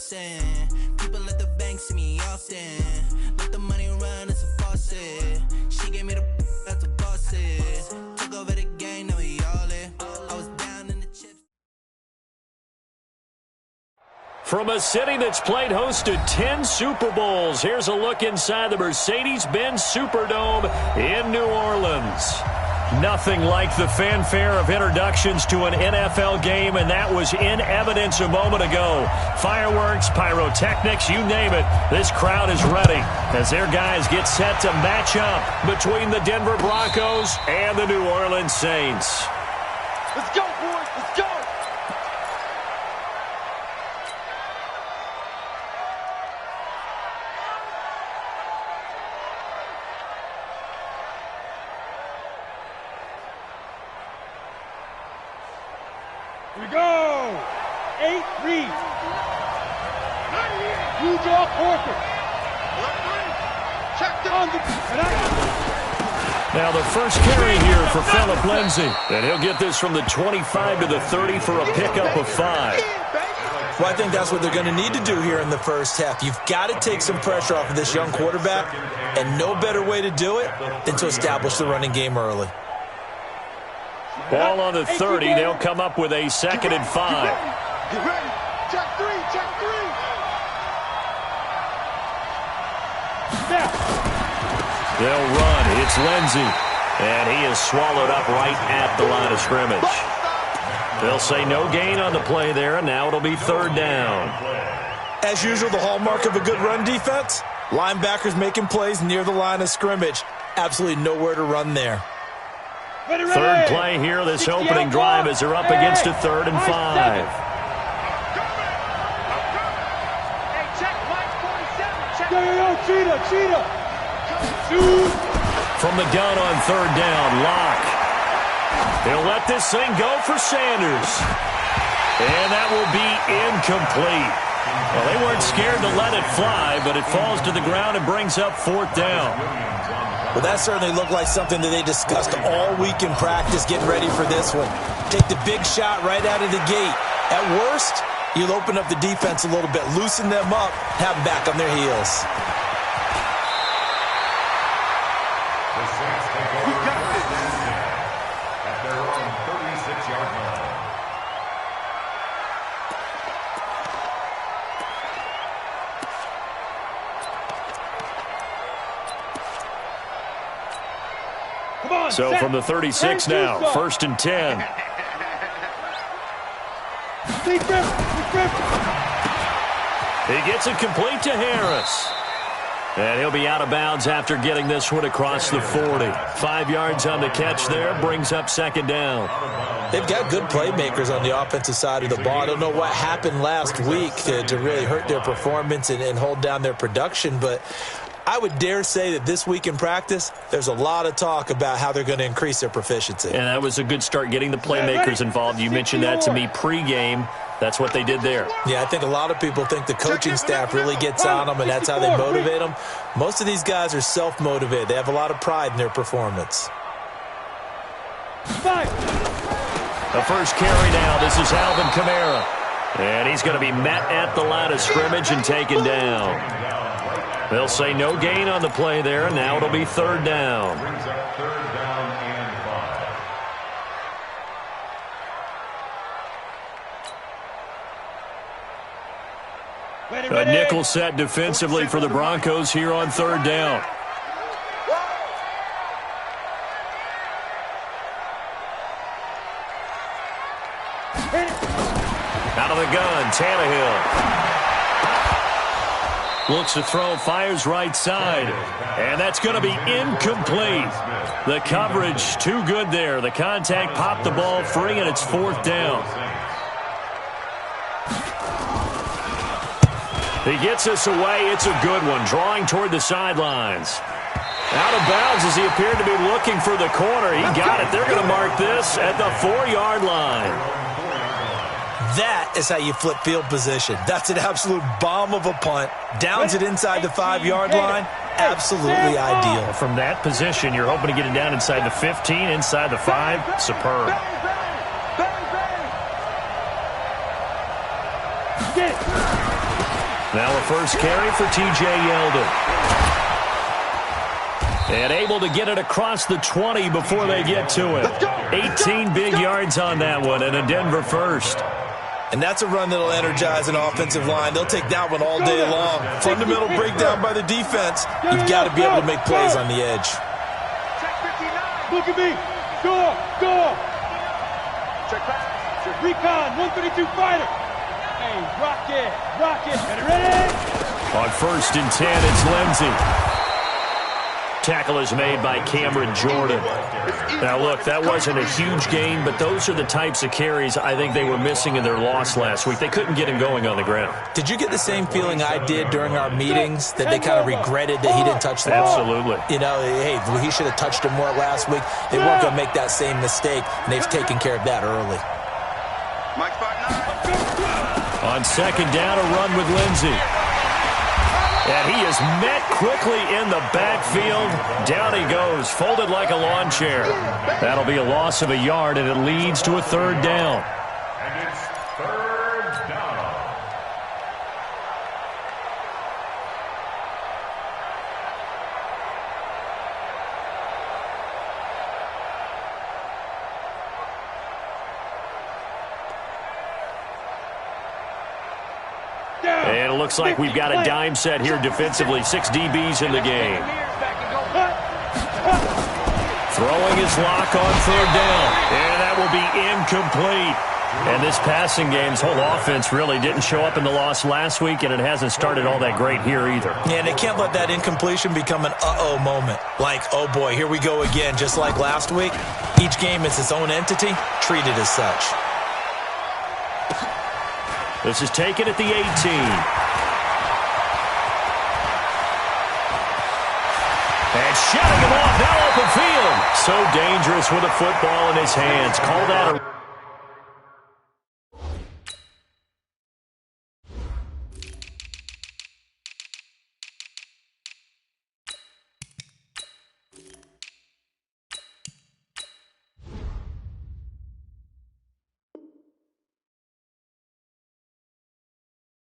Boston. People at the bank see me often. Let the money run, it's a faucet. She gave me the that's a bosses. Took over the game, now we all in. I was down in the chips. From a city that's played host to 10 Super Bowls, here's a look inside the Mercedes-Benz Superdome in New Orleans. Nothing like the fanfare of introductions to an NFL game, and that was in evidence a moment ago. Fireworks, pyrotechnics, you name it. This crowd is ready as their guys get set to match up between the Denver Broncos and the New Orleans Saints. Let's go, boys. Let's go. Here we go. 8 reads. You draw corporate. Check on the. Now the first carry here for Phillip Lindsay. And he'll get this from the 25 to the 30 for a pickup of 5. Well, I think that's what they're going to need to do here in the first half. You've got to take some pressure off of this young quarterback, and no better way to do it than to establish the running game early. Ball on the 30. They'll come up with a 2nd and 5. Get ready. Check 3. Check 3. They'll run. It's Lindsay. And he is swallowed up right at the line of scrimmage. They'll say no gain on the play there, and now it'll be 3rd down. As usual, the hallmark of a good run defense, linebackers making plays near the line of scrimmage. Absolutely nowhere to run there. Third play here, this opening drive, as they're up against a 3rd and 5. Hey, check Mike 47. Check. Cheetah. From the gun on 3rd down, Locke. They'll let this thing go for Sanders. And that will be incomplete. Well, they weren't scared to let it fly, but it falls to the ground and brings up 4th down. Well, that certainly looked like something that they discussed all week in practice, getting ready for this one. Take the big shot right out of the gate. At worst, you'll open up the defense a little bit, loosen them up, have them back on their heels. At their own 36-yard line. So from the 36 now, 1st and 10. He gets it complete to Harris. And he'll be out of bounds after getting this one across the 40. 5 yards on the catch there, brings up 2nd down. They've got good playmakers on the offensive side of the ball. I don't know what happened last week to really hurt their performance and hold down their production, but I would dare say that this week in practice, there's a lot of talk about how they're going to increase their proficiency. And that was a good start, getting the playmakers involved. You mentioned that to me pregame. That's what they did there. Yeah, I think a lot of people think the coaching staff really gets on them, and that's how they motivate them. Most of these guys are self-motivated. They have a lot of pride in their performance. The first carry now. This is Alvin Kamara. And he's going to be met at the line of scrimmage and taken down. They'll say no gain on the play there, and now it'll be 3rd down. Brings up 3rd down and 5. A nickel set defensively for the Broncos here on 3rd down. Out of the gun, Tannehill. Looks to throw, fires right side. And that's going to be incomplete. The coverage too good there. The contact popped the ball free, and it's 4th down. He gets us away. It's a good one. Drawing toward the sidelines. Out of bounds as he appeared to be looking for the corner. He got it. They're going to mark this at the 4-yard line. That is how you flip field position. That's an absolute bomb of a punt. Downs it inside the 5-yard line. Absolutely ideal. From that position, you're hoping to get it down inside the 15, inside the 5. Superb. Now a first carry for T.J. Yeldon. And able to get it across the 20 before they get to it. 18 big yards on that one and a Denver first. And that's a run that'll energize an offensive line. They'll take that one all day long. Fundamental breakdown by the defense. You've got to be able to make plays on the edge. Look at me. Go. Check back. Recon, 132 fighter. Hey, rocket. Ready? On 1st and 10, it's Lindsey. Tackle is made by Cameron Jordan. Now, look, that wasn't a huge gain, but those are the types of carries I think they were missing in their loss last week. They couldn't get him going on the ground. Did you get the same feeling I did during our meetings, that they kind of regretted that he didn't touch the ball? Absolutely. You know, hey, he should have touched him more last week. They weren't going to make that same mistake, and they've taken care of that early. On 2nd down, a run with Lindsey. And he is met quickly in the backfield. Down he goes, folded like a lawn chair. That'll be a loss of a yard, and it leads to a 3rd down. And it's 3rd down. And it looks like we've got a dime set here defensively. 6 DBs in the game. Throwing his lock on 3rd down. And that will be incomplete. And this passing game's whole offense really didn't show up in the loss last week, and it hasn't started all that great here either. Yeah, and they can't let that incompletion become an uh-oh moment. Like, oh boy, here we go again, just like last week. Each game is its own entity, treated as such. This is taken at the 18. And shutting him off, now open field. So dangerous with a football in his hands. Call that a...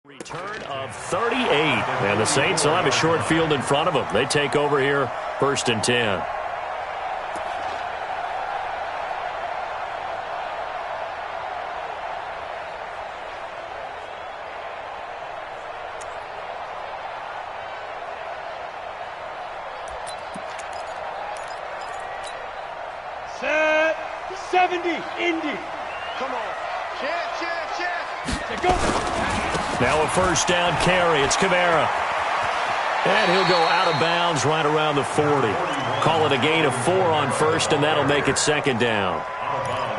Return of 38. And the Saints will have a short field in front of them. They take over here, 1st and 10. Set. 70. Indy. Come on. Check. Go. Now a 1st down carry. It's Kamara. And he'll go out of bounds right around the 40. Call it a gain of 4 on 1st, and that'll make it 2nd down.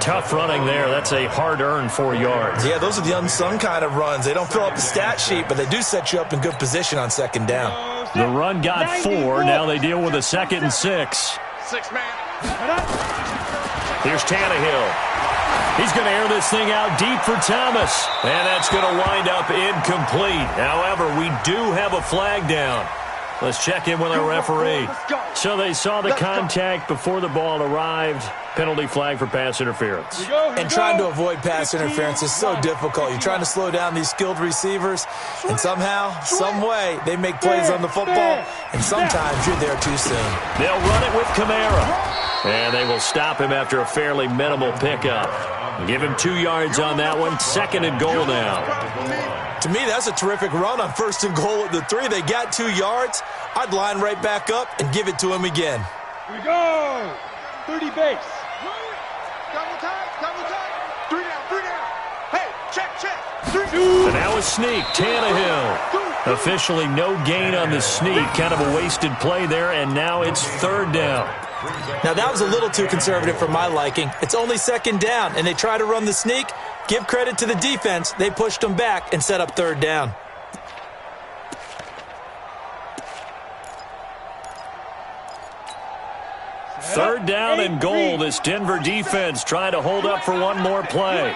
Tough running there. That's a hard-earned 4 yards. Yeah, those are the unsung kind of runs. They don't fill up the stat sheet, but they do set you up in good position on 2nd down. The run got 4. Now they deal with a 2nd and 6. 6 man. Here's Tannehill. He's going to air this thing out deep for Thomas. And that's going to wind up incomplete. However, we do have a flag down. Let's check in with our referee. So they saw the contact before the ball arrived. Penalty flag for pass interference. And trying to avoid pass interference is so difficult. You're trying to slow down these skilled receivers, and somehow, some way, they make plays on the football, and sometimes you're there too soon. They'll run it with Kamara. And they will stop him after a fairly minimal pickup. Give him 2 yards on that one. 2nd and goal now. To me, that's a terrific run on 1st and goal at the 3. They got 2 yards. I'd line right back up and give it to him again. Here we go. 30 base. Double time. 3 down. Hey, check. 3. And now a sneak. Tannehill. Officially no gain on the sneak. Kind of a wasted play there, and now it's 3rd down. Now, that was a little too conservative for my liking. It's only 2nd down, and they try to run the sneak. Give credit to the defense. They pushed them back and set up 3rd down. Third down and goal. This Denver defense trying to hold up for one more play.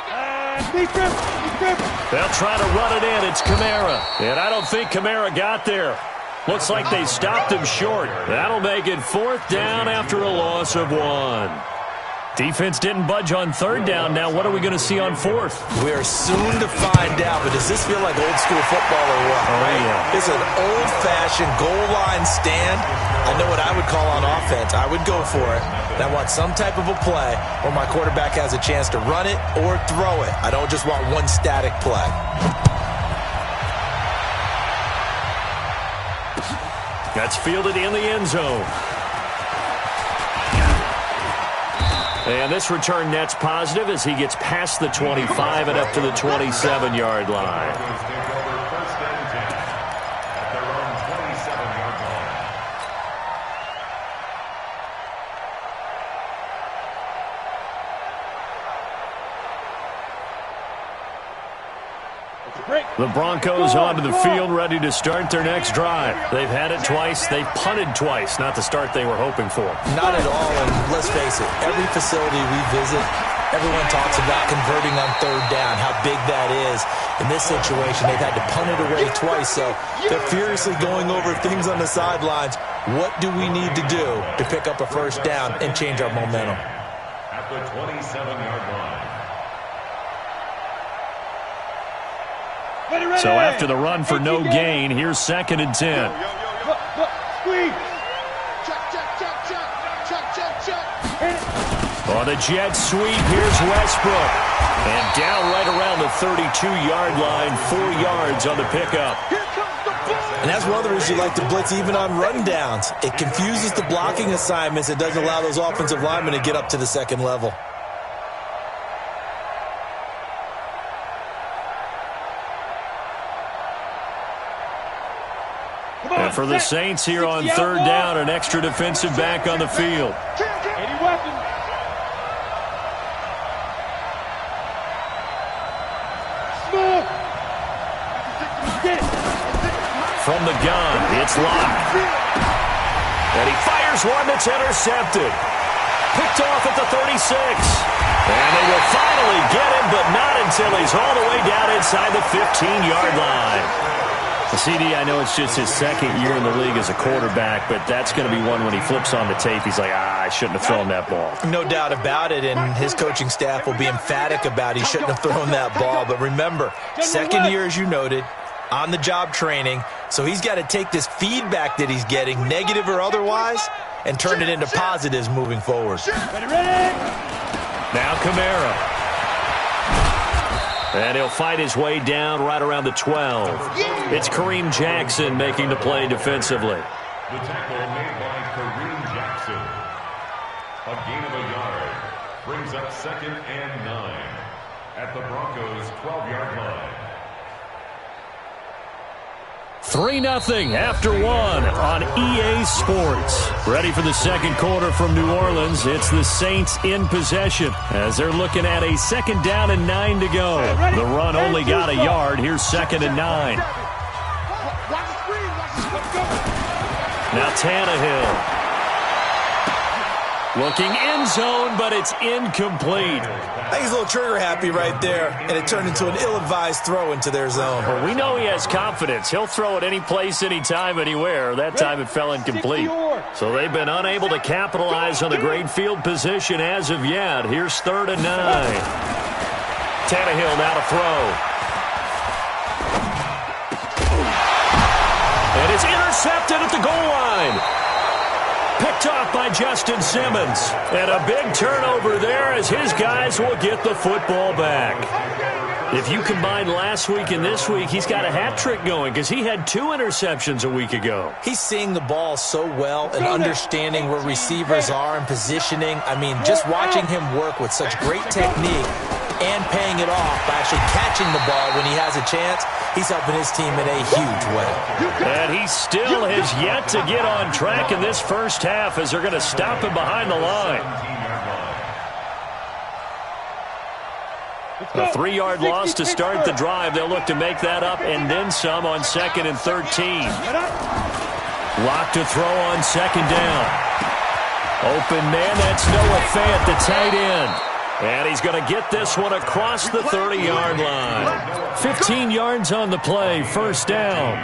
They'll try to run it in. It's Kamara. And I don't think Kamara got there. Looks like they stopped him short. That'll make it 4th down after a loss of 1. Defense didn't budge on third down. Now what are we going to see on fourth? We are soon to find out, but does this feel like old school football or what? Oh, yeah. It's an old-fashioned goal line stand. I know what I would call on offense. I would go for it. And I want some type of a play where my quarterback has a chance to run it or throw it. I don't just want one static play. That's fielded in the end zone. And this return net's positive as he gets past the 25 and up to the 27-yard line. The Broncos onto the field, ready to start their next drive. They've had it twice. They've punted twice. Not the start they were hoping for. Not at all, and let's face it, every facility we visit, everyone talks about converting on third down, how big that is. In this situation, they've had to punt it away twice, so they're furiously going over things on the sidelines. What do we need to do to pick up a first down and change our momentum? At the 27-yard line. So after the run for no gain, here's 2nd and 10. Squeeze. On the jet sweep, here's Westbrook. And down right around the 32-yard line, 4 yards on the pickup. And that's one of the reasons you like to blitz even on rundowns. It confuses the blocking assignments. It doesn't allow those offensive linemen to get up to the second level. And for the Saints here on third down, an extra defensive back on the field. Any weapon. Smoke. From the gun, it's locked. And he fires one that's intercepted. Picked off at the 36. And they will finally get him, but not until he's all the way down inside the 15-yard line. CD, I know it's just his second year in the league as a quarterback, but that's going to be one when he flips on the tape. He's like, I shouldn't have thrown that ball. No doubt about it, and his coaching staff will be emphatic about he shouldn't have thrown that ball. But remember, second year, as you noted, on-the-job training, so he's got to take this feedback that he's getting, negative or otherwise, and turn it into positives moving forward. Now Kamara. And he'll fight his way down right around the 12. It's Kareem Jackson making the play defensively. The tackle made by Kareem Jackson. A gain of a yard brings up 2nd and 9 at the Broncos' 12-yard line. 3-0 after 1 on EA Sports. Ready for the second quarter from New Orleans. It's the Saints in possession as they're looking at a 2nd down and 9 to go. The run only got a yard. Here's 2nd and 9. Now Tannehill. Looking end zone, but it's incomplete. I think he's a little trigger happy right there, and it turned into an ill-advised throw into their zone. Well, we know he has confidence. He'll throw it any place, anytime, anywhere. That time it fell incomplete. So they've been unable to capitalize on the great field position as of yet. Here's 3rd and 9. Tannehill now to throw. And it's intercepted at the goal line. Picked off by Justin Simmons. And a big turnover there as his guys will get the football back. If you combine last week and this week, he's got a hat trick going because he had 2 interceptions a week ago. He's seeing the ball so well and understanding where receivers are and positioning. I mean, just watching him work with such great technique and paying it off by actually catching the ball when he has a chance, he's helping his team in a huge way. And he still has yet to get on track in this first half as they're going to stop him behind the line. A 3-yard loss to start the drive. They'll look to make that up and then some on 2nd and 13. Lock to throw on 2nd down. Open man, that's Noah Fant, the tight end. And he's going to get this one across the 30-yard line. 15 yards on the play, first down.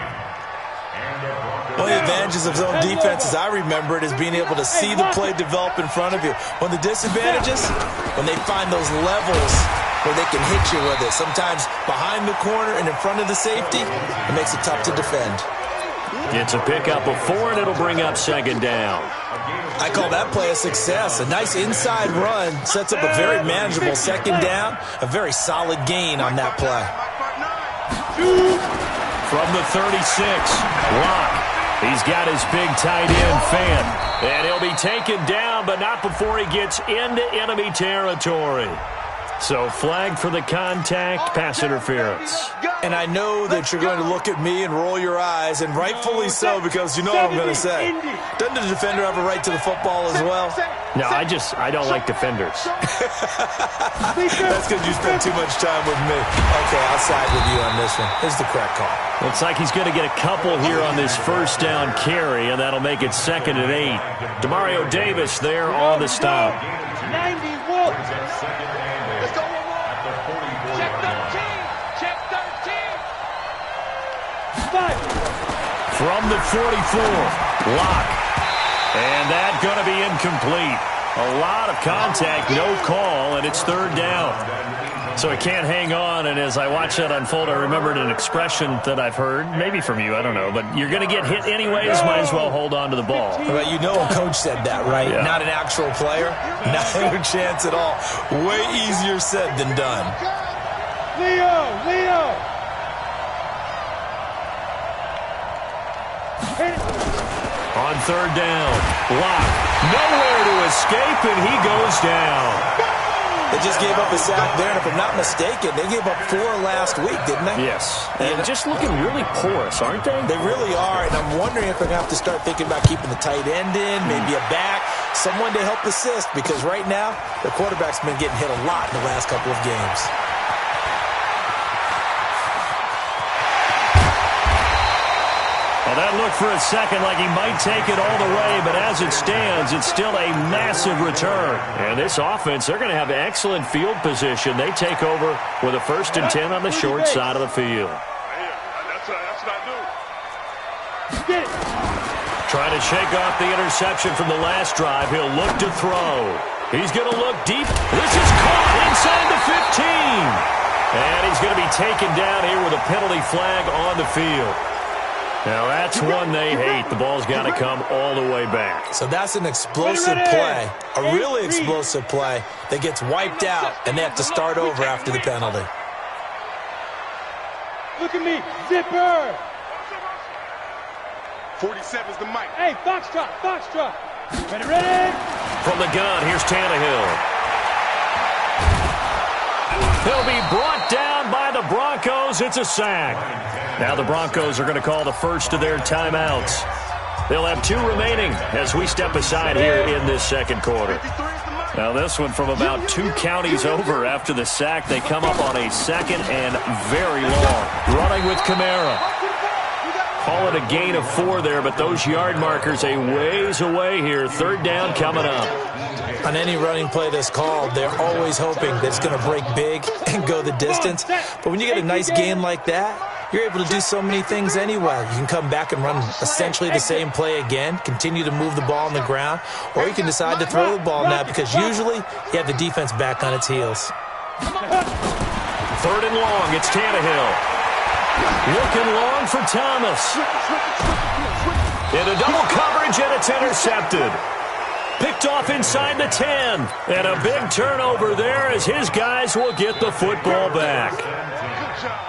One of the advantages of zone defense, as I remember it, is being able to see the play develop in front of you. One of the disadvantages, when they find those levels where they can hit you with it, sometimes behind the corner and in front of the safety, it makes it tough to defend. It's a pickup of 4, and it'll bring up second down. I call that play a success. A nice inside run sets up a very manageable second down, a very solid gain on that play. From the 36, Locke. He's got his big tight end, Fan. And he'll be taken down, but not before he gets into enemy territory. So flag for the contact, pass interference. And I know that you're going to look at me and roll your eyes, and rightfully so, because you know what I'm going to say. Doesn't the defender have a right to the football as well? No, I don't like defenders. That's because you spend too much time with me. Okay, I'll side with you on this one. Here's the correct call. Looks like he's going to get a couple here on this first down carry, and that'll make it 2nd and 8. Demario Davis there on the stop. 91. Let's go one more. Check 13. Check 13. 5. From the 44, Locke. And that's going to be incomplete. A lot of contact, no call, and it's 3rd down. So he can't hang on, and as I watch that unfold, I remembered an expression that I've heard, maybe from you, I don't know, but you're going to get hit anyways, might as well hold on to the ball. Well, you know a coach said that, right? Yeah. Not an actual player. Not a chance at all. Way easier said than done. Leo. On 3rd down, Locke. Nowhere to escape, and he goes down. They just gave up a sack there, and if I'm not mistaken, they gave up 4 last week, didn't they? Yes. And just looking really porous, aren't they? They really are, and I'm wondering if they're going to have to start thinking about keeping the tight end in, maybe a back, someone to help assist, because right now, their quarterback's been getting hit a lot in the last couple of games. Well, that looked for a second like he might take it all the way, but as it stands, it's still a massive return. And this offense, they're going to have excellent field position. They take over with a 1st and 10 on the short side of the field. That's what I do. Trying to shake off the interception from the last drive. He'll look to throw. He's going to look deep. This is caught inside the 15. And he's going to be taken down here with a penalty flag on the field. Now, that's one they hate. The ball's got to come all the way back. So that's an explosive play, a really explosive play that gets wiped out, and they have to start over after the penalty. Look at me. Zipper. 47's the mic. Hey, Foxtrot. Ready. From the gun, here's Tannehill. He'll be brought down by the Broncos. It's a sack. Now the Broncos are going to call the first of their timeouts. They'll have 2 remaining as we step aside here in this 2nd quarter. Now this one from about 2 counties over after the sack. They come up on a 2nd and very long. Running with Kamara. Call it a gain of 4 there, but those yard markers a ways away here. 3rd down coming up. On any running play that's called, they're always hoping that it's going to break big and go the distance. But when you get a nice gain like that, you're able to do so many things anyway. You can come back and run essentially the same play again, continue to move the ball on the ground, or you can decide to throw the ball now because usually you have the defense back on its heels. 3rd and long, it's Tannehill. Looking long for Thomas. Into double coverage, and it's intercepted. Picked off inside the 10. And a big turnover there as his guys will get the football back.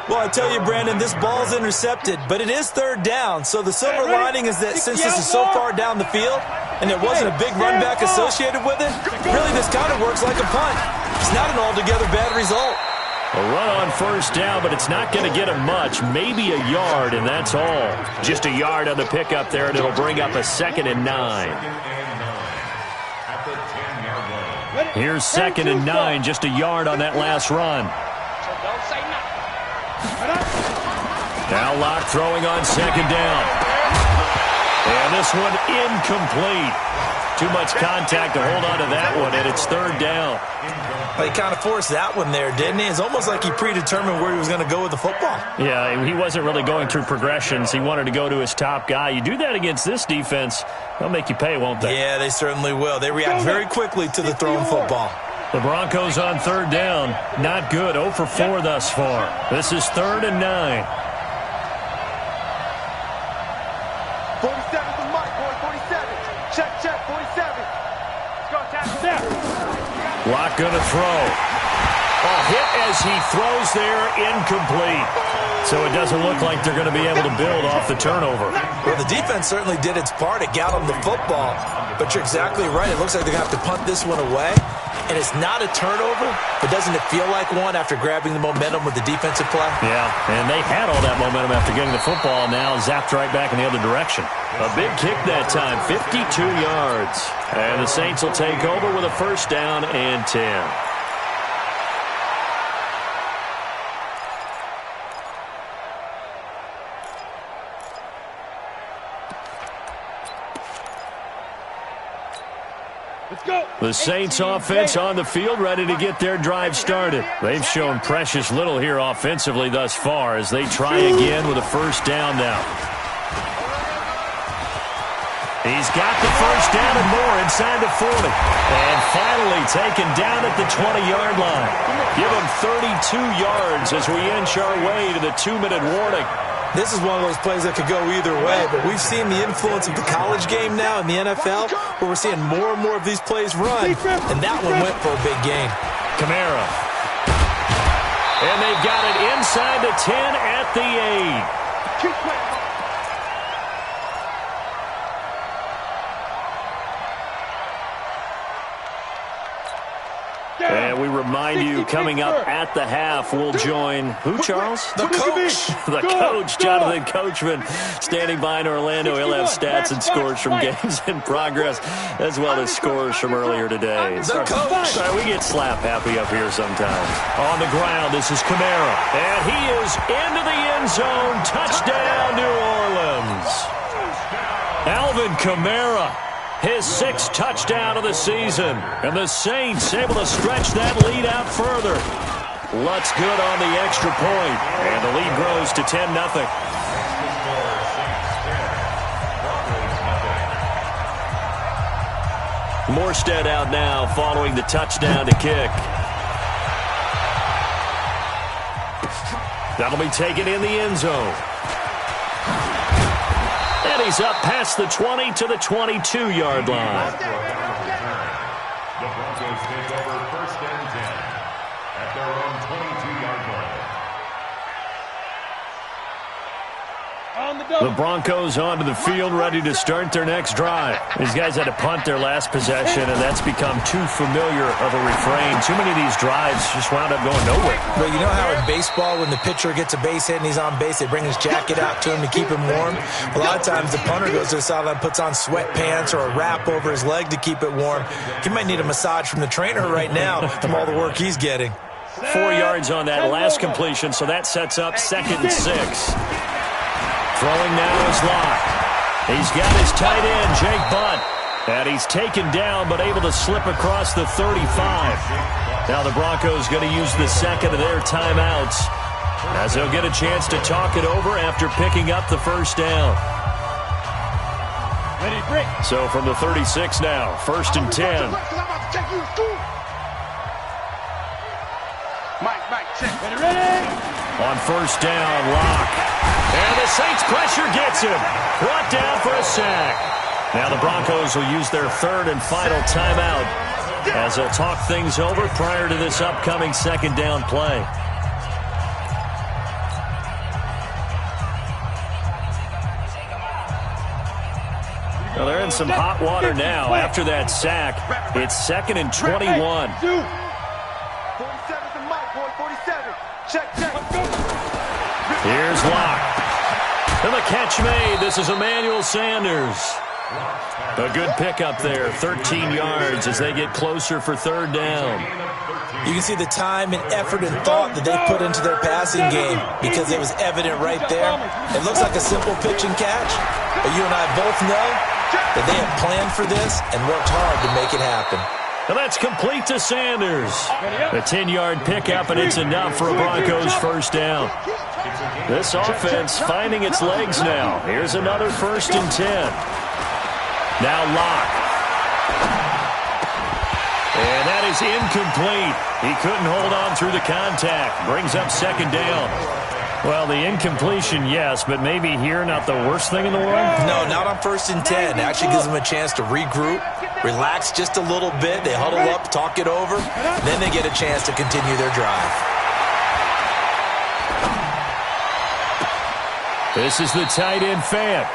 Well, I tell you, Brandon, this ball's intercepted, but it is 3rd down. So the silver lining is that since this is so far down the field and there wasn't a big run back associated with it, really this kind of works like a punt. It's not an altogether bad result. A run on 1st down, but it's not going to get him much. Maybe a yard, and that's all. Just a yard on the pickup there, and it'll bring up a 2nd and 9. Here's 2nd and 9, just a yard on that last run. Now Locke throwing on 2nd down. And this one incomplete. Too much contact to hold on to that one, and it's third down. Well, he kind of forced that one there, didn't he? It's almost like he predetermined where he was going to go with the football. Yeah, he wasn't really going through progressions. He wanted to go to his top guy. You do that against this defense, they'll make you pay, won't they? Yeah, they certainly will. They react very quickly to the thrown football. The Broncos on third down. Not good. 0 for 4 thus far. This is 3rd and 9. 47 from Mike, boy, 47. Check, 47. Let's go, tackle. Locke going to throw. A hit as he throws there, incomplete. So it doesn't look like they're going to be able to build off the turnover. Well, the defense certainly did its part. It got them the football. But you're exactly right. It looks like they're going to have to punt this one away. And it's not a turnover, but doesn't it feel like one after grabbing the momentum with the defensive play? Yeah, and they had all that momentum after getting the football, now zapped right back in the other direction. A big kick that time, 52 yards. And the Saints will take over with a 1st down and 10. The Saints offense on the field, ready to get their drive started. They've shown precious little here offensively thus far as they try again with a 1st down now. He's got the 1st down and more inside the 40. And finally taken down at the 20-yard line. Give him 32 yards as we inch our way to the 2-minute warning. This is one of those plays that could go either way, but we've seen the influence of the college game now in the NFL, where we're seeing more and more of these plays run, and that one went for a big gain. Kamara. And they've got it inside the 10 at the 8. And we remind you, coming up at the half, we'll join who, Charles? The coach. The coach, Jonathan Coachman, standing by in Orlando. He'll have stats and scores from games in progress, as well as scores from earlier today. The coach. Sorry, we get slap happy up here sometimes. On the ground, this is Kamara. And he is into the end zone. Touchdown, New Orleans. Alvin Kamara. His 6th touchdown of the season. And the Saints able to stretch that lead out further. Lutz good on the extra point. And the lead grows to 10-0. Morstead out now following the touchdown to kick. That'll be taken in the end zone. And he's up past the 20 to the 22-yard line. The Broncos take over 1st and 10 at their own 22-yard line. The Broncos onto the field, ready to start their next drive. These guys had to punt their last possession, and that's become too familiar of a refrain. Too many of these drives just wound up going nowhere. Well, you know how in baseball, when the pitcher gets a base hit and he's on base, they bring his jacket out to him to keep him warm? A lot of times the punter goes to the sideline, puts on sweatpants or a wrap over his leg to keep it warm. He might need a massage from the trainer right now from all the work he's getting. 4 yards on that last completion, so that sets up 2nd and 6. Throwing now is Locke. He's got his tight end, Jake Butt. And he's taken down, but able to slip across the 35. Now the Broncos going to use the 2nd of their timeouts, as they'll get a chance to talk it over after picking up the 1st down. So from the 36 now, 1st and 10. Mike, check. Ready? On 1st down, Locke. And the Saints pressure gets him. Brought down for a sack. Now the Broncos will use their 3rd and final timeout as they'll talk things over prior to this upcoming 2nd down play. Well, they're in some hot water now after that sack. It's 2nd and 21. 47 to Mike, boy, 47. Check. Here's Locke. And the catch made. This is Emmanuel Sanders. A good pickup there, 13 yards as they get closer for 3rd down. You can see the time and effort and thought that they put into their passing game because it was evident right there. It looks like a simple pitch and catch, but you and I both know that they have planned for this and worked hard to make it happen. And that's complete to Sanders. A 10-yard pickup, and it's enough for a Broncos first down. This offense finding its legs now. Here's another 1st and 10. Now Locke. And that is incomplete. He couldn't hold on through the contact. Brings up 2nd down. Well, the incompletion, yes, but maybe here not the worst thing in the world? No, not on 1st and 10. It actually gives them a chance to regroup, relax just a little bit. They huddle up, talk it over. Then they get a chance to continue their drive. This is the tight end Fant.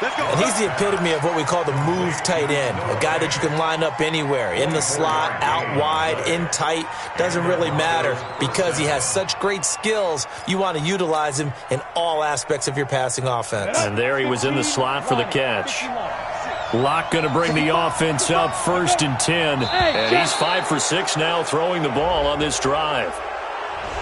And he's the epitome of what we call the move tight end, a guy that you can line up anywhere, in the slot, out wide, in tight, doesn't really matter because he has such great skills. You want to utilize him in all aspects of your passing offense. And there he was in the slot for the catch. Locke going to bring the offense up 1st and 10, and he's 5 for 6 now throwing the ball on this drive.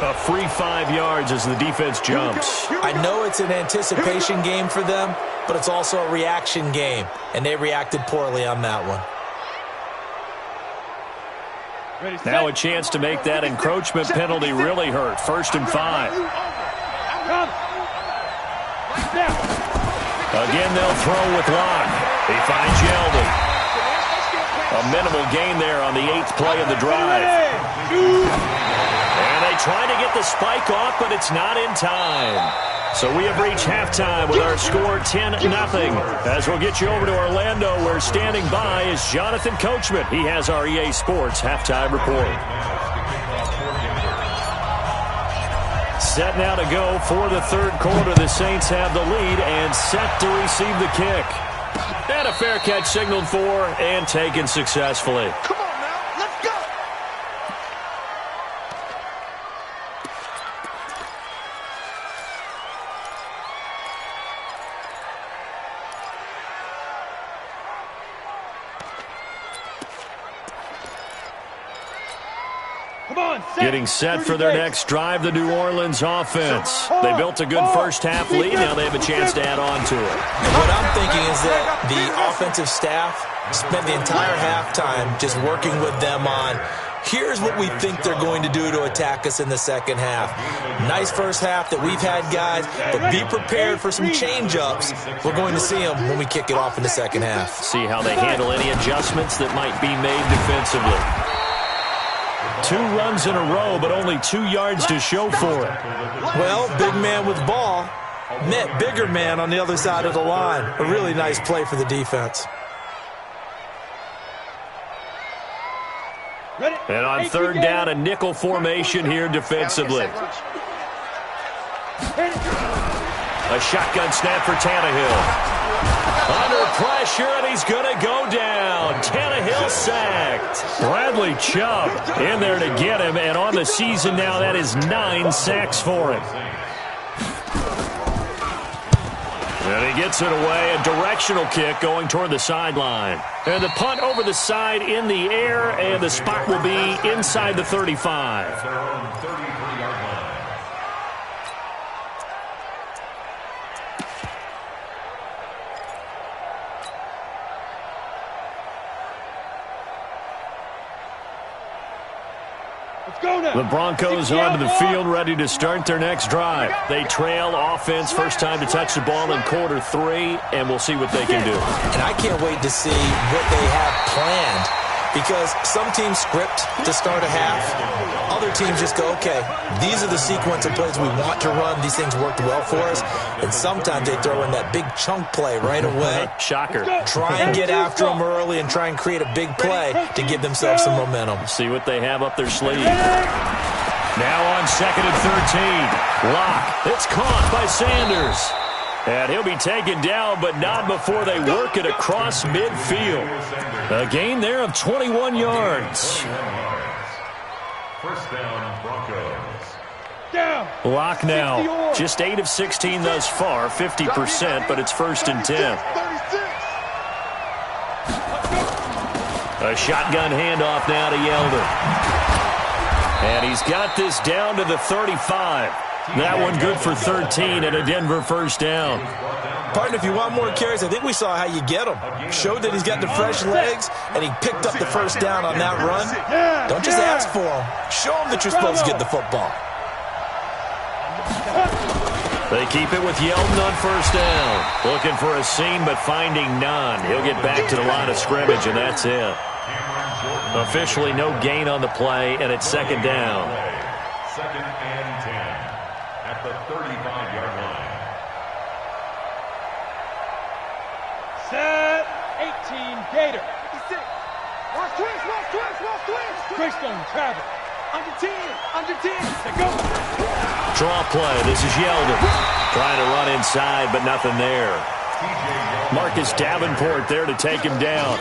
A free 5 yards as the defense jumps. I know it's an anticipation game for them, but it's also a reaction game, and they reacted poorly on that one. Now a chance to make that encroachment penalty really hurt. 1st and 5. Again, they'll throw with Locke. He finds Yeldon. A minimal gain there on the 8th play of the drive. And they try to get the spike off, but it's not in time. So we have reached halftime with our score 10-0. As we'll get you over to Orlando, where standing by is Jonathan Coachman. He has our EA Sports halftime report. Set now to go for the 3rd quarter. The Saints have the lead and set to receive the kick. And a fair catch signaled for and taken successfully. Come on now, let's go. Getting set for their next drive, the New Orleans offense. They built a good first-half lead. Now they have a chance to add on to it. And what I'm thinking is that the offensive staff spent the entire halftime just working with them on, here's what we think they're going to do to attack us in the second half. Nice first half that we've had, guys, but be prepared for some change-ups. We're going to see them when we kick it off in the second half. See how they handle any adjustments that might be made defensively. 2 runs in a row, but only 2 yards to show for it. Well, big man with ball met bigger man on the other side of the line. A really nice play for the defense. And on 3rd down, a nickel formation here defensively. A shotgun snap for Tannehill. Under pressure, and he's going to go down. Tannehill sacked. Bradley Chubb in there to get him, and on the season now, that is 9 sacks for him. And he gets it away, a directional kick going toward the sideline. And the punt over the side in the air, and the spot will be inside the 35. The Broncos onto the field, ready to start their next drive. They trail offense, first time to touch the ball in quarter 3, and we'll see what they can do. And I can't wait to see what they have planned, because some teams script to start a half. Other teams just go, okay, these are the sequence of plays we want to run. These things worked well for us. And sometimes they throw in that big chunk play right away. Shocker. Try and get after them early and try and create a big play to give themselves some momentum. See what they have up their sleeve. Now on 2nd and 13. Locke. It's caught by Sanders. And he'll be taken down, but not before they work it across midfield. A gain there of 21 yards. First down, Broncos. Locke now, just 8 of 16 thus far, 50%, but it's 1st and 10. A shotgun handoff now to Yeldon. And he's got this down to the 35. That one good for 13 and a Denver first down. Partner, if you want more carries, I think we saw how you get them. Showed that he's got the fresh legs, and he picked up the first down on that run. Don't just ask for them. Show them that you're supposed to get the football. They keep it with Yeldon on first down. Looking for a seam, but finding none. He'll get back to the line of scrimmage, and that's it. Officially no gain on the play, and it's second down. Second and 10 at the 35-yard line. Set 18 Gator. Watch twist. Greystone travel. Under 10. They go. Draw play. This is Yeldon. Trying to run inside, but nothing there. Marcus Davenport there to take him down.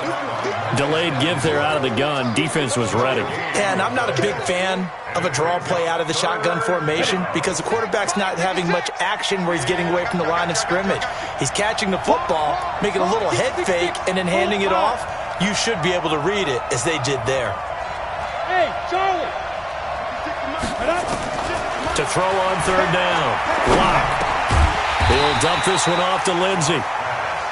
Delayed give there out of the gun. Defense was ready. And I'm not a big fan of a draw play out of the shotgun formation because the quarterback's not having much action where he's getting away from the line of scrimmage. He's catching the football, making a little head fake, and then handing it off. You should be able to read it as they did there. Hey, Charlie. To throw on third down. Lock. He'll dump this one off to Lindsey.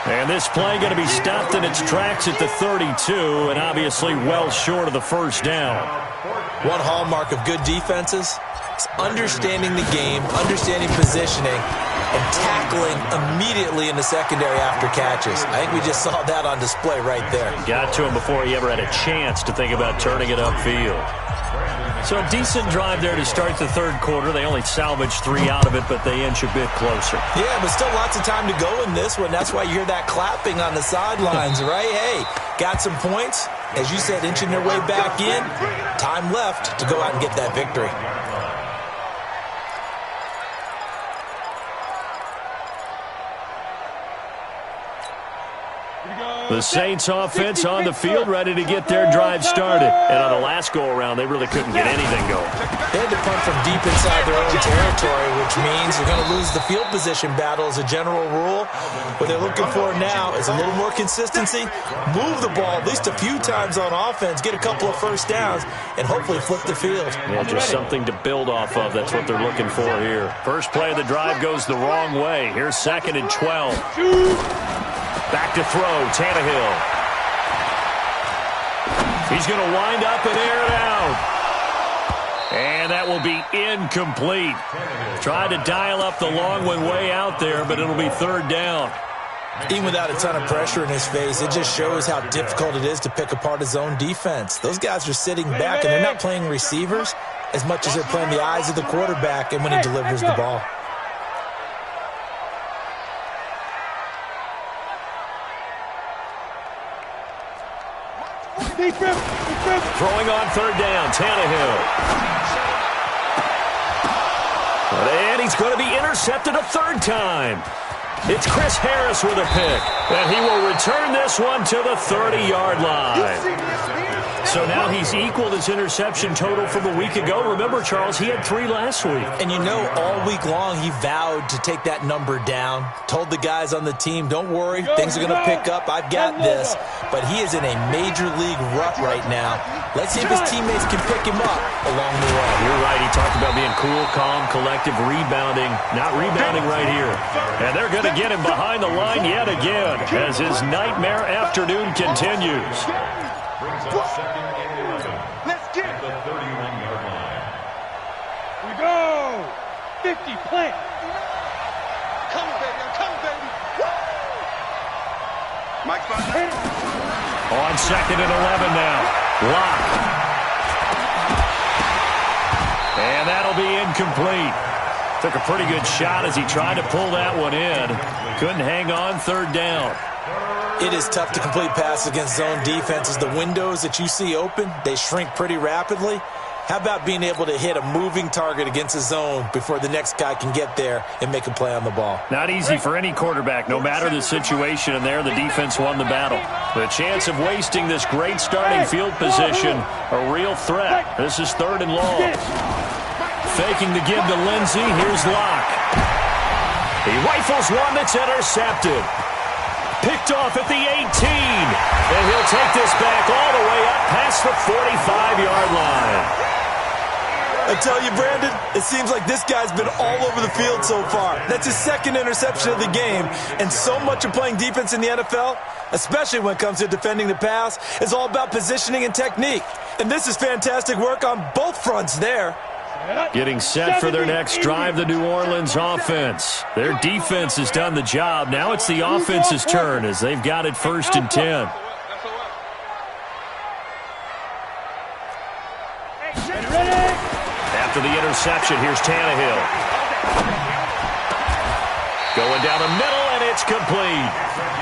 And this play going to be stopped in its tracks at the 32, and obviously well short of the first down. One hallmark of good defenses is understanding the game, understanding positioning, and tackling immediately in the secondary after catches. I think we just saw that on display right there. Got to him before he ever had a chance to think about turning it upfield. So a decent drive there to start the third quarter. They only salvaged 3 out of it, but they inch a bit closer. Yeah, but still lots of time to go in this one. That's why you hear that clapping on the sidelines, right? Hey, got some points. As you said, inching their way back in. Time left to go out and get that victory. The Saints offense on the field, ready to get their drive started. And on the last go-around, they really couldn't get anything going. They had to punt from deep inside their own territory, which means they're going to lose the field position battle as a general rule. What they're looking for now is a little more consistency, move the ball at least a few times on offense, get a couple of first downs, and hopefully flip the field. Yeah, just something to build off of. That's what they're looking for here. First play of the drive goes the wrong way. Here's 2nd and 12. Back to throw, Tannehill. He's going to wind up and air it out. And that will be incomplete. Tried to dial up the long one way out there, but it'll be third down. Even without a ton of pressure in his face, it just shows how difficult it is to pick apart his own defense. Those guys are sitting back, and they're not playing receivers as much as they're playing the eyes of the quarterback and when he delivers the ball. Throwing on third down, Tannehill. And he's going to be intercepted a third time. It's Chris Harris with a pick. And he will return this one to the 30-yard line. So now he's equaled his interception total from a week ago. Remember, Charles, he had 3 last week. And you know, all week long he vowed to take that number down. Told the guys on the team, don't worry, things are going to pick up. I've got this. But he is in a major league rut right now. Let's see if his teammates can pick him up along the way. You're right. He talked about being cool, calm, collective, rebounding. Not rebounding right here. And they're going to get him behind the line yet again as his nightmare afternoon continues. Brings up 2nd and 11. Let's get at the 31-yard line. We go. 50 plant. Come, baby. Woo! Mike Foster. On 2nd and 11 now. Lock. And that'll be incomplete. Took a pretty good shot as he tried to pull that one in. Couldn't hang on, third down. It is tough to complete passes against zone defenses. The windows that you see open, they shrink pretty rapidly. How about being able to hit a moving target against a zone before the next guy can get there and make a play on the ball? Not easy for any quarterback, no matter the situation, and there the defense won the battle. The chance of wasting this great starting field position, a real threat. This is 3rd and long. Faking the give to Lindsey. Here's Locke. He rifles one that's intercepted. Picked off at the 18. And he'll take this back all the way up past the 45-yard line. I tell you, Brandon, it seems like this guy's been all over the field so far. That's his second interception of the game, and so much of playing defense in the NFL, especially when it comes to defending the pass, is all about positioning and technique. And this is fantastic work on both fronts there. Getting set for their next drive, the New Orleans offense. Their defense has done the job. Now it's the offense's turn as they've got it 1st and 10. After the interception, here's Tannehill. Going down the middle, and it's complete.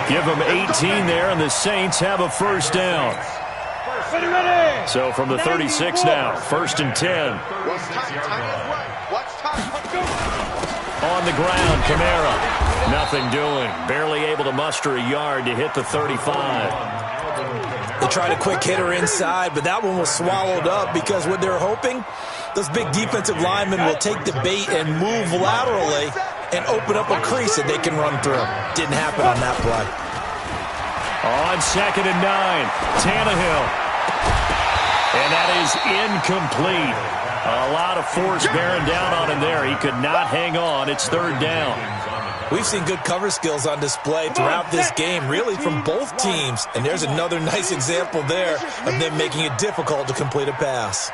Give them 18 there, and the Saints have a 1st down. So from the 36 now, 1st and 10. On the ground, Kamara. Nothing doing. Barely able to muster a yard to hit the 35. They tried a quick hitter inside, but that one was swallowed up because what they're hoping, those big defensive linemen will take the bait and move laterally and open up a crease that they can run through. Didn't happen on that play. On 2nd and 9, Tannehill. And that is incomplete. A lot of force bearing down on him there. He could not hang on. It's 3rd down. We've seen good cover skills on display throughout this game, really from both teams. And there's another nice example there of them making it difficult to complete a pass.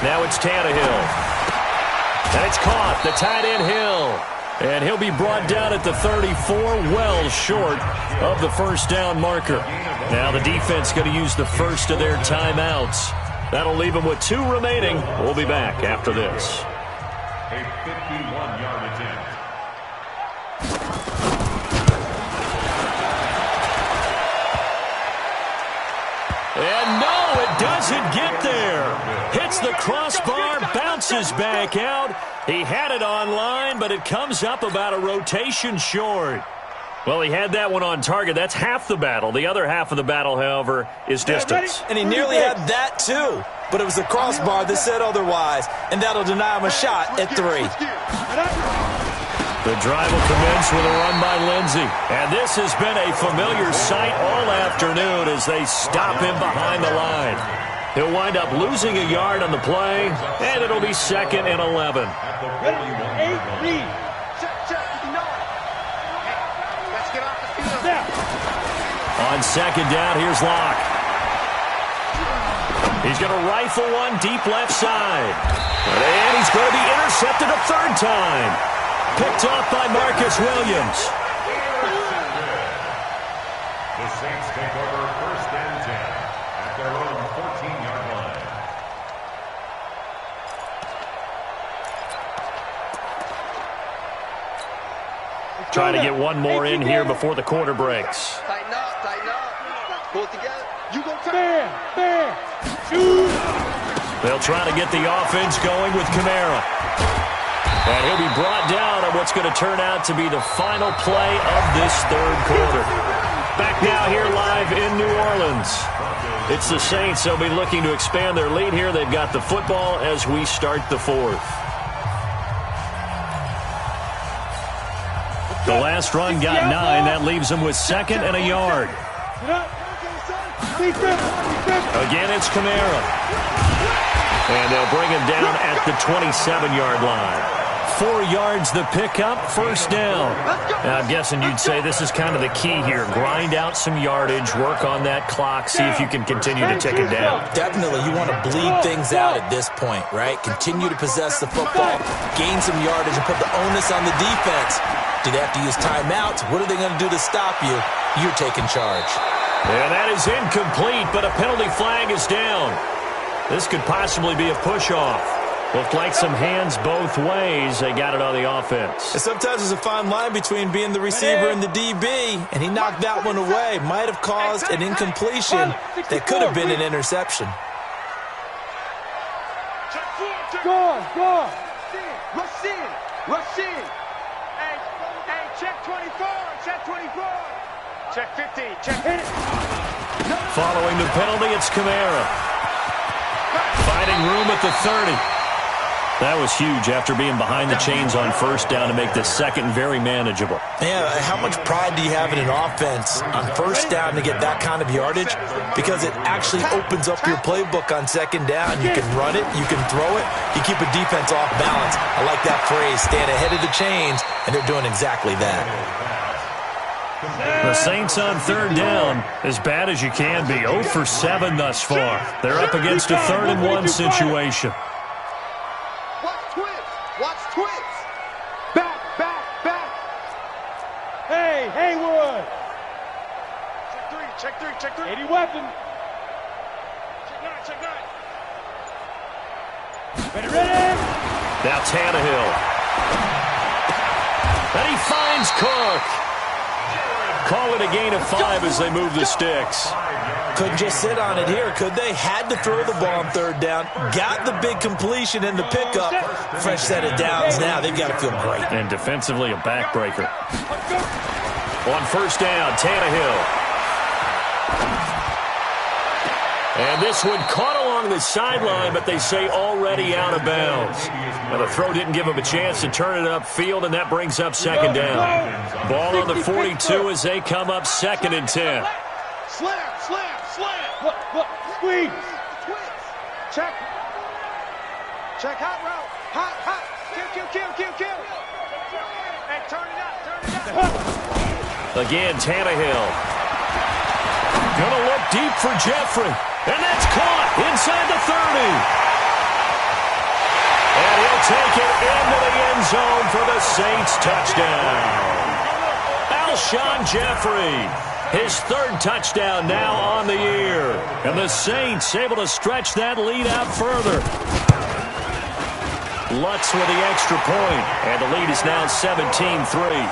Now it's Tannehill. And it's caught. The tight end Hill. And he'll be brought down at the 34, well short of the 1st down marker. Now the defense going to use the first of their timeouts. That'll leave them with 2 remaining. We'll be back after this. A 51-yard attempt. And no, it doesn't get there. Hits the crossbar, bounces back out. He had it on line, but it comes up about a rotation short. Well, he had that one on target. That's half the battle. The other half of the battle, however, is distance. And he nearly had that, too. But it was the crossbar that said otherwise, and that'll deny him a shot at 3. The drive will commence with a run by Lindsey. And this has been a familiar sight all afternoon as they stop him behind the line. He'll wind up losing a yard on the play, and it'll be 2nd and 11. On 2nd down, here's Locke. He's going to rifle one deep left side. And he's going to be intercepted a 3rd time. Picked off by Marcus Williams. The Saints take over 1st and 10 at their own 14-yard line. Trying to get one more in here before the quarter breaks. Tighten up, tighten up. Pull it together. You go They'll try to get the offense going with Kamara. And he'll be brought down on what's going to turn out to be the final play of this 3rd quarter. Back now here live in New Orleans. It's the Saints. They'll be looking to expand their lead here. They've got the football as we start the 4th. The last run got 9. That leaves them with 2nd and a yard. Again, it's Kamara. And they'll bring him down at the 27-yard line. 4 yards the pickup, 1st down. Now, I'm guessing you'd say this is kind of the key here. Grind out some yardage, work on that clock, see if you can continue to tick it down. Definitely, you want to bleed things out at this point, right? Continue to possess the football, gain some yardage, and put the onus on the defense. Do they have to use timeouts? What are they going to do to stop you? You're taking charge. And that is incomplete, but a penalty flag is down. This could possibly be a push-off. Looked like some hands both ways. They got it on the offense. And sometimes there's a fine line between being the receiver and the DB, and he knocked that one away. Might have caused an incompletion that could have been an interception. Go. Rush in. Hey, check 24. Check 50. Check. Following the penalty, it's Kamara. Finding room at the 30. That was huge after being behind the chains on first down to make the second very manageable. Yeah, how much pride do you have in an offense on first down to get that kind of yardage? Because it actually opens up your playbook on second down. You can run it, you can throw it, you keep a defense off balance. I like that phrase, stand ahead of the chains, and they're doing exactly that. The Saints on third down, as bad as you can be, 0 for 7 thus far. They're up against a 3rd and 1 situation. Watch twins. Back. Hey, Haywood. Check three. 80 weapon. Check nine. Ready. Now Tannehill. And he finds Cook. Call it a gain of 5 as they move the sticks. Couldn't just sit on it here, could they? Had to throw the ball on third down. Got the big completion in the pickup. Fresh set of downs now. They've got to feel great. And defensively, a backbreaker. On first down, Tannehill. And this one caught along the sideline, but they say already out of bounds. Now, the throw didn't give him a chance to turn it upfield, and that brings up second down. Ball on the 42 as they come up 2nd and 10. Slam. Look, squeeze. Twins. Check. Hot route. Hot. Kill. Hey, turn it up. Again, Tannehill. Gonna look deep for Jeffrey. And that's caught inside the 30. And he'll take it into the end zone for the Saints touchdown. Alshon Jeffrey, his 3rd touchdown now on the year. And the Saints able to stretch that lead out further. Lutz with the extra point. And the lead is now 17-3.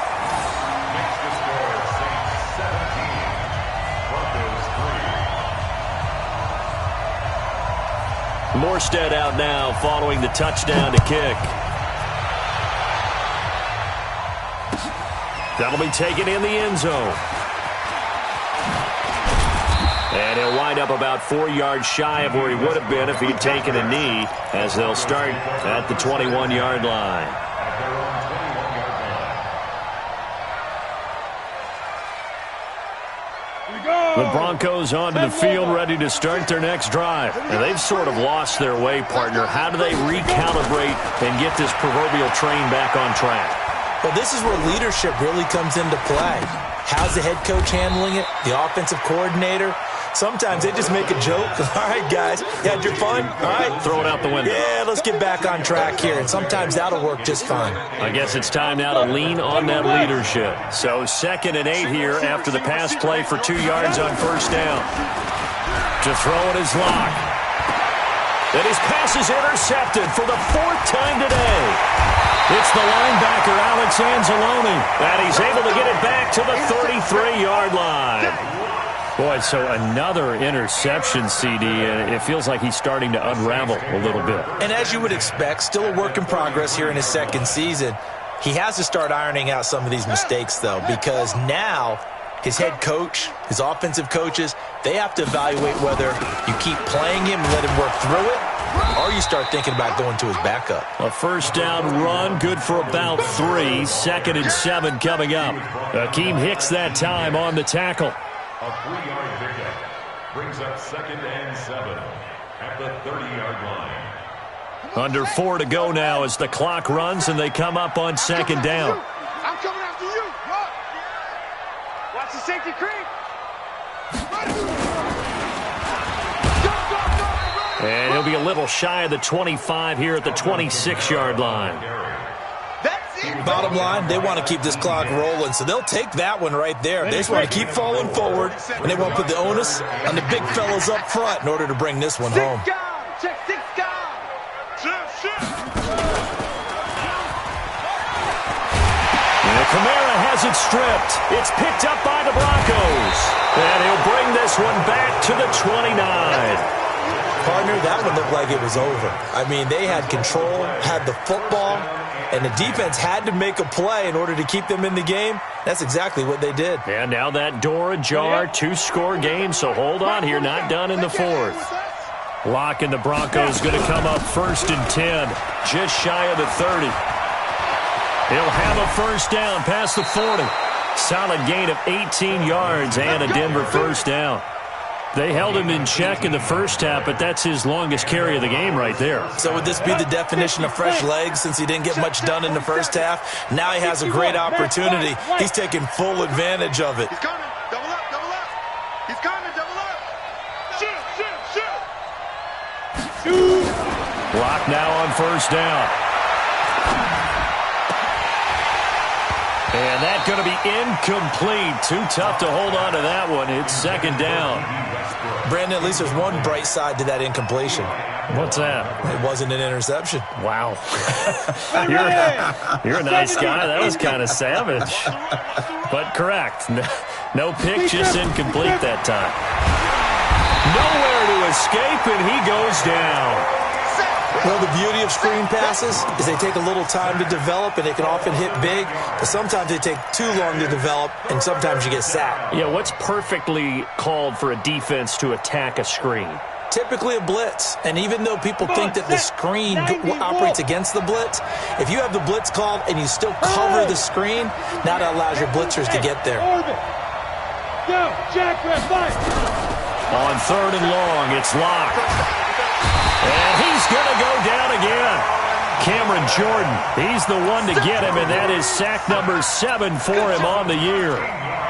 Morstead out now following the touchdown to kick. That'll be taken in the end zone. And he'll wind up about 4 yards shy of where he would have been if he'd taken a knee, as they'll start at the 21-yard line. The Broncos onto the field ready to start their next drive. And they've sort of lost their way, partner. How do they recalibrate and get this proverbial train back on track? Well, this is where leadership really comes into play. How's the head coach handling it? The offensive coordinator? Sometimes they just make a joke. All right, guys, you had your fun? All right. Throw it out the window. Yeah, let's get back on track here. And sometimes that'll work just fine. I guess it's time now to lean on that leadership. So 2nd and 8 here after the pass play for 2 yards on first down. To throw it is Locke. And his pass is intercepted for the 4th time today. It's the linebacker, Alex Anzalone. And he's able to get it back to the 33-yard line. Boy, so another interception, CD, and it feels like he's starting to unravel a little bit. And as you would expect, still a work in progress here in his 2nd season. He has to start ironing out some of these mistakes, though, because now his head coach, his offensive coaches, they have to evaluate whether you keep playing him and let him work through it, or you start thinking about going to his backup. A first down run, good for about 3. 2nd and 7 coming up. Akeem Hicks that time on the tackle. A 3-yard pickup brings up 2nd and 7 at the 30-yard line. Under 4 to go now as the clock runs and they come up on 2nd down. I'm coming after you. Run. Watch the safety creep. And he'll be a little shy of the 25 here at the 26-yard line. Bottom line, they want to keep this clock rolling, so they'll take that one right there. They just want to keep falling forward, and they want to put the onus on the big fellas up front in order to bring this one home. Check 6 guys. And Kamara has it stripped. It's picked up by the Broncos. And he'll bring this one back to the 29. Partner, that one looked like it was over. I mean, they had control, had the football, and the defense had to make a play in order to keep them in the game. That's exactly what they did. And now that door ajar, 2-score game, so hold on here, not done in the 4th. Locke and the Broncos going to come up 1st and 10, just shy of the 30. He'll have a first down past the 40. Solid gain of 18 yards and a Denver first down. They held him in check in the first half, but that's his longest carry of the game right there. So would this be the definition of fresh legs since he didn't get much done in the first half? Now he has a great opportunity. He's taking full advantage of it. He's coming. Double up, double up. He's coming, double up. Shoot, shoot, shoot. Locke now on first down. And that's going to be incomplete. Too tough to hold on to that one. It's 2nd down. Brandon, at least there's one bright side to that incompletion. What's that? It wasn't an interception. Wow. You're a nice guy. That was kind of savage. But correct. No pick, just incomplete that time. Nowhere to escape, and he goes down. Well, the beauty of screen passes is they take a little time to develop, and they can often hit big, but sometimes they take too long to develop, and sometimes you get sacked. Yeah, what's perfectly called for a defense to attack a screen? Typically a blitz, and even though people think that the screen operates against the blitz, if you have the blitz called and you still cover the screen, now that allows your blitzers to get there. On 3rd and long, it's Locke. And he's going to go down again. Cameron Jordan, he's the one to get him, and that is sack number 7 for him on the year.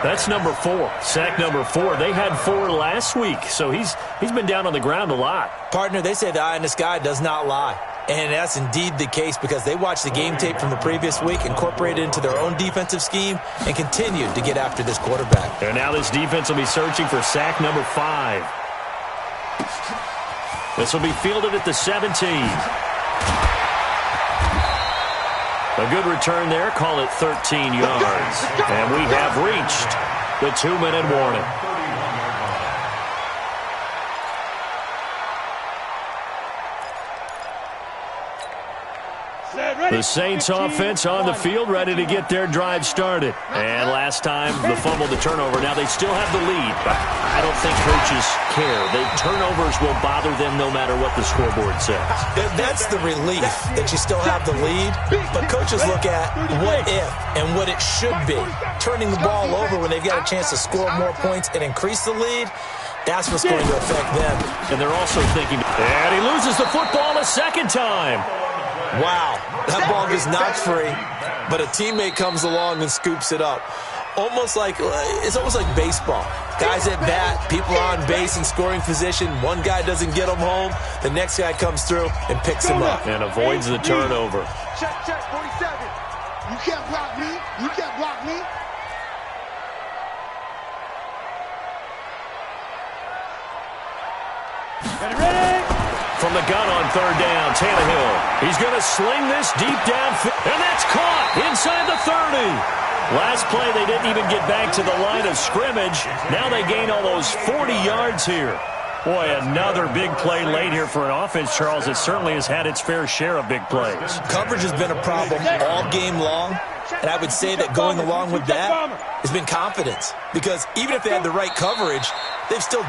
That's number 4, sack number 4. They had 4 last week, so he's been down on the ground a lot. Partner, they say the eye in the sky does not lie. And that's indeed the case because they watched the game tape from the previous week, incorporated it into their own defensive scheme, and continued to get after this quarterback. And now this defense will be searching for sack number 5. This will be fielded at the 17. A good return there. Call it 13 yards. And we have reached the 2-minute warning. The Saints offense on the field, ready to get their drive started. And last time, the fumble, the turnover. Now they still have the lead, but I don't think coaches care. The turnovers will bother them no matter what the scoreboard says. That's the relief, that you still have the lead. But coaches look at what if and what it should be. Turning the ball over when they've got a chance to score more points and increase the lead, that's what's going to affect them. And they're also thinking, and he loses the football a second time. Wow, that ball gets knocked free, but a teammate comes along and scoops it up. It's almost like baseball. Guys at bat, people are on base in scoring position. One guy doesn't get him home. The next guy comes through and picks him up. And avoids the turnover. Check, 47. You can't block me. You can't block me. Ready? From the gun on 3rd down, Tannehill. He's going to sling this deep downfield, and that's caught inside the 30. Last play, they didn't even get back to the line of scrimmage. Now they gain almost 40 yards here. Boy, another big play late here for an offense, Charles. It certainly has had its fair share of big plays. Coverage has been a problem all game long, and I would say that going along with that has been confidence. Because even if they had the right coverage, they've still